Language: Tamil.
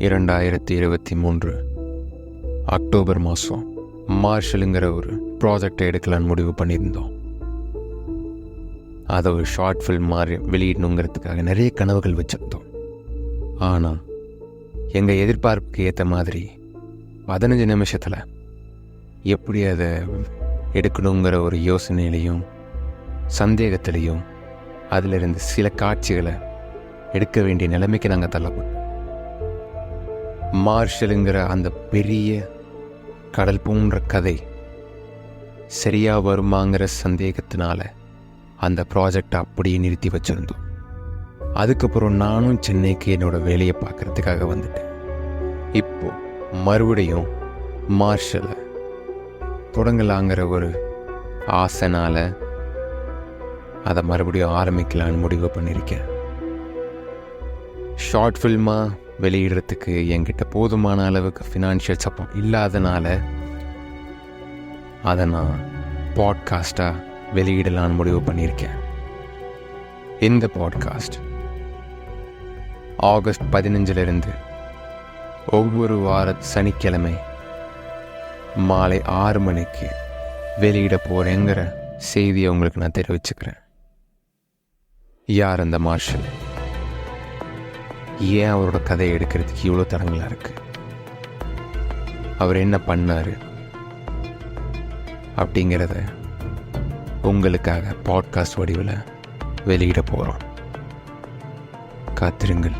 2023 அக்டோபர் மாதம் மார்ஷலுங்கிற ஒரு ப்ராஜெக்டை எடுக்கலான்னு முடிவு பண்ணியிருந்தோம். அதை ஒரு ஷார்ட் ஃபில்ம் மாதிரி வெளியிடணுங்கிறதுக்காக நிறைய கனவுகள் வச்சுருந்தோம். ஆனால் எங்கள் எதிர்பார்ப்புக்கு ஏற்ற மாதிரி 15 நிமிஷத்தில் எப்படி அதை எடுக்கணுங்கிற ஒரு யோசனையிலையும் சந்தேகத்திலையும் அதிலிருந்து சில காட்சிகளை எடுக்க வேண்டிய நிலைமைக்கு நாங்கள் தள்ளப்பட்டோம். மார்ஷலுங்கிற அந்த பெரிய கடல் போன்ற கதை சரியாக வருமாங்கிற சந்தேகத்தினால அந்த ப்ராஜெக்டை அப்படியே நிறுத்தி வச்சுருந்தோம். அதுக்கப்புறம் நானும் சென்னைக்கு என்னோடய வேலையை பார்க்குறதுக்காக வந்துட்டேன். இப்போது மறுபடியும் மார்ஷலை தொடங்கலாங்கிற ஒரு ஆசைனால் அதை மறுபடியும் ஆரம்பிக்கலான்னு முடிவு பண்ணியிருக்கேன். ஷார்ட் ஃபில்மாக வெளியிடுறதுக்கு என்கிட்ட போதுமான அளவுக்கு ஃபினான்ஷியல் சப்போர்ட் இல்லாதனால அதை நான் பாட்காஸ்ட்டாக வெளியிடலான்னு முடிவு பண்ணியிருக்கேன். இந்த பாட்காஸ்ட் ஆகஸ்ட் 15 ஒவ்வொரு வார சனிக்கிழமை மாலை 6 மணிக்கு வெளியிட போகிறேங்கிற செய்தியை உங்களுக்கு நான் தெரிவிச்சுக்கிறேன். யார் அந்த மார்ஷல்? ஏன் அவரோட கதையை எடுக்கிறதுக்கு இவ்வளோ தடங்களாக இருக்குது? அவர் என்ன பண்ணார் அப்படிங்கிறத உங்களுக்காக பாட்காஸ்ட் வடிவில் வெளியிட போகிறோம். காத்திருங்கள்.